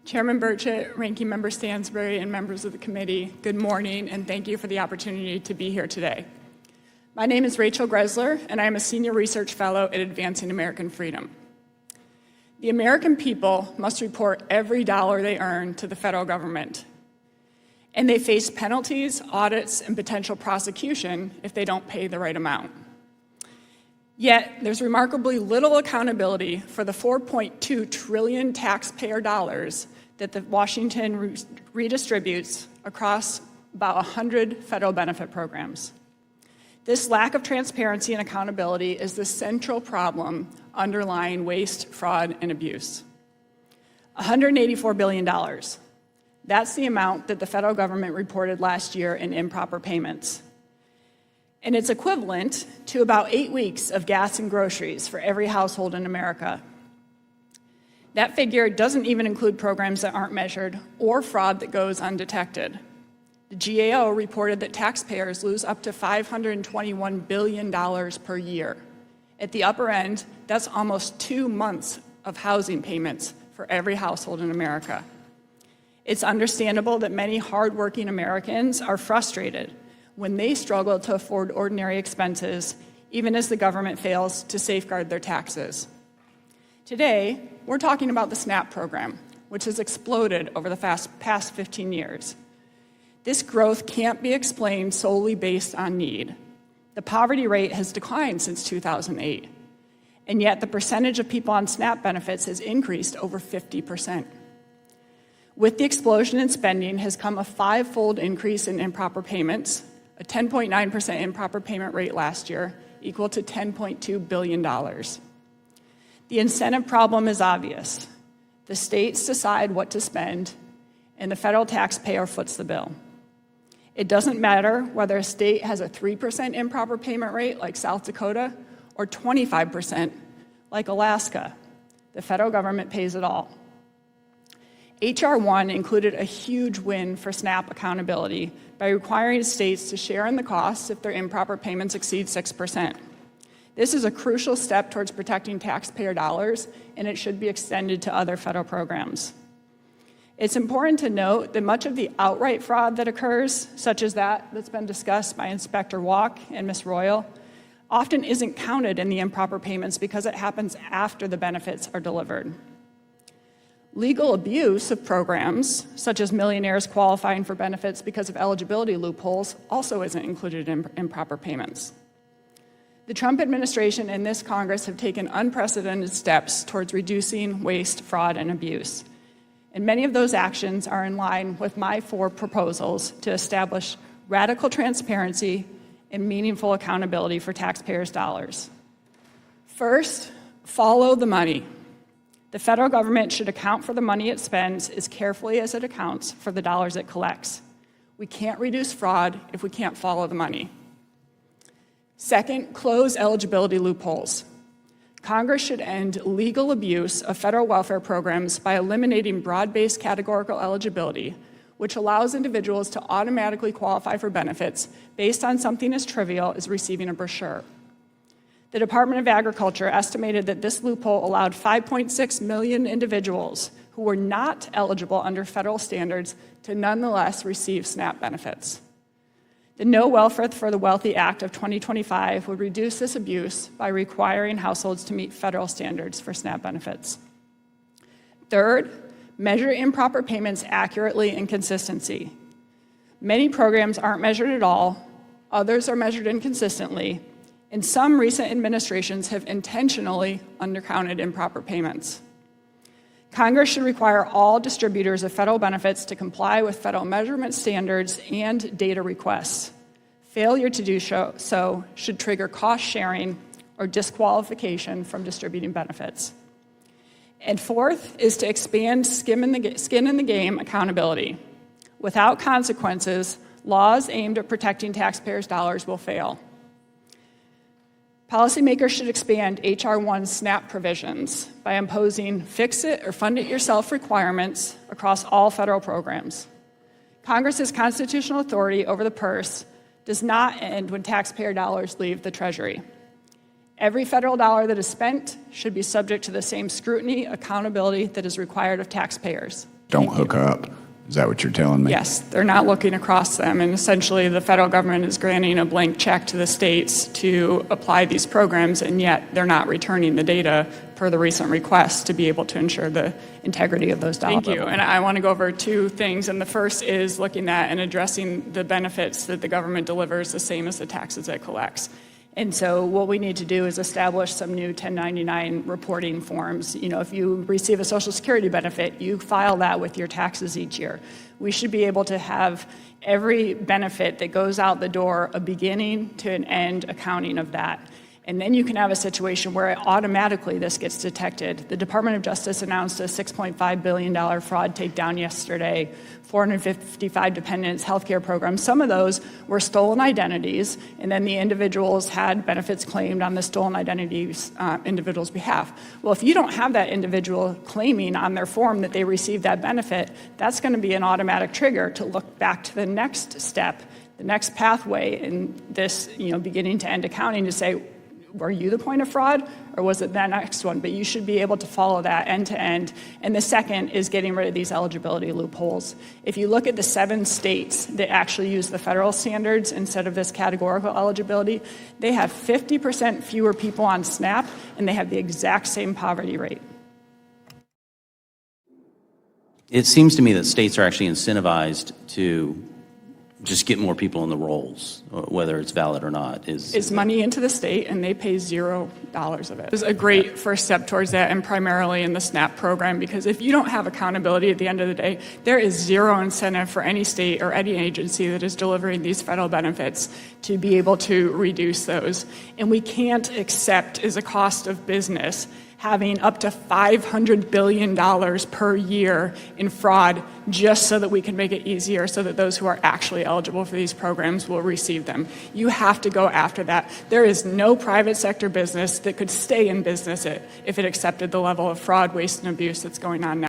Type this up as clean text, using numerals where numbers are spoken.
Chairman Burchett, Ranking Member Stansbury, and members of the committee, good morning, and thank you for the opportunity to be here today. My name is Rachel Greszler, and I am a Senior Research Fellow at Advancing American Freedom. The American people must report every dollar they earn to the federal government, and they face penalties, audits, and potential prosecution if they don't pay the right amount. Yet, there's remarkably little accountability for the $4.2 trillion taxpayer dollars that Washington redistributes across about 100 federal benefit programs. This lack of transparency and accountability is the central problem underlying waste, fraud, and abuse. $184 billion. That's the amount that the federal government reported last year in improper payments. And it's equivalent to about 8 weeks of gas and groceries for every household in America. That figure doesn't even include programs that aren't measured or fraud that goes undetected. The GAO reported that taxpayers lose up to $521 billion per year. At the upper end, that's almost 2 months of housing payments for every household in America. It's understandable that many hardworking Americans are frustrated when they struggle to afford ordinary expenses, even as the government fails to safeguard their taxes. Today, we're talking about the SNAP program, which has exploded over the past 15 years. This growth can't be explained solely based on need. The poverty rate has declined since 2008, and yet the percentage of people on SNAP benefits has increased over 50%. With the explosion in spending has come a 5-fold increase in improper payments, a 10.9% improper payment rate last year, equal to $10.2 billion. The incentive problem is obvious. The states decide what to spend, and the federal taxpayer foots the bill. It doesn't matter whether a state has a 3% improper payment rate, like South Dakota, or 25%, like Alaska. The federal government pays it all. H.R. 1 included a huge win for SNAP accountability by requiring states to share in the costs if their improper payments exceed 6%. This is a crucial step towards protecting taxpayer dollars, and it should be extended to other federal programs. It's important to note that much of the outright fraud that occurs, such as that's been discussed by Inspector Walk and Ms. Royal, often isn't counted in the improper payments because it happens after the benefits are delivered. Legal abuse of programs, such as millionaires qualifying for benefits because of eligibility loopholes, also isn't included in improper payments. The Trump administration and this Congress have taken unprecedented steps towards reducing waste, fraud, and abuse. And many of those actions are in line with my 4 proposals to establish radical transparency and meaningful accountability for taxpayers' dollars. First, follow the money. The federal government should account for the money it spends as carefully as it accounts for the dollars it collects. We can't reduce fraud if we can't follow the money. Second, close eligibility loopholes. Congress should end legal abuse of federal welfare programs by eliminating broad-based categorical eligibility, which allows individuals to automatically qualify for benefits based on something as trivial as receiving a brochure. The Department of Agriculture estimated that this loophole allowed 5.6 million individuals who were not eligible under federal standards to nonetheless receive SNAP benefits. The No Welfare for the Wealthy Act of 2025 would reduce this abuse by requiring households to meet federal standards for SNAP benefits. Third, measure improper payments accurately and consistently. Many programs aren't measured at all, others are measured inconsistently, and some recent administrations have intentionally undercounted improper payments. Congress should require all distributors of federal benefits to comply with federal measurement standards and data requests. Failure to do so should trigger cost sharing or disqualification from distributing benefits. And fourth is to expand skin in the game accountability. Without consequences, laws aimed at protecting taxpayers' dollars will fail. Policymakers should expand H.R. 1's SNAP provisions by imposing fix-it or fund-it-yourself requirements across all federal programs. Congress's constitutional authority over the purse does not end when taxpayer dollars leave the Treasury. Every federal dollar that is spent should be subject to the same scrutiny, accountability that is required of taxpayers. don't hook up. Is that what you're telling me? Yes, they're not looking across them, and essentially the federal government is granting a blank check to the states to apply these programs, and yet they're not returning the data per the recent request to be able to ensure the integrity of those dollars. Thank you, and I want to go over two things, and the first is looking at and addressing the benefits that the government delivers the same as the taxes it collects. And so what we need to do is establish some new 1099 reporting forms. You know, if you receive a Social Security benefit, you file that with your taxes each year. We should be able to have every benefit that goes out the door, a beginning to an end accounting of that. And then you can have a situation where automatically this gets detected. The Department of Justice announced a $6.5 billion fraud takedown yesterday, 455 dependents, healthcare programs. Some of those were stolen identities, and then the individuals had benefits claimed on the stolen identities individual's behalf. Well, if you don't have that individual claiming on their form that they received that benefit, that's going to be an automatic trigger to look back to the next step, the next pathway in this, beginning to end accounting to say, were you the point of fraud, or was it that next one? But you should be able to follow that end to end. And the second is getting rid of these eligibility loopholes. If you look at the 7 states that actually use the federal standards instead of this categorical eligibility, they have 50% fewer people on SNAP, and they have the exact same poverty rate. It seems to me that states are actually incentivized to just get more people in the rolls, whether it's valid or not. Is money into the state, and they pay $0 of it. It's a great first step towards that, and primarily in the SNAP program, because if you don't have accountability at the end of the day, there is zero incentive for any state or any agency that is delivering these federal benefits to be able to reduce those. And we can't accept as a cost of business having up to $500 billion per year in fraud just so that we can make it easier so that those who are actually eligible for these programs will receive them. You have to go after that. There is no private sector business that could stay in business if it accepted the level of fraud, waste, and abuse that's going on now.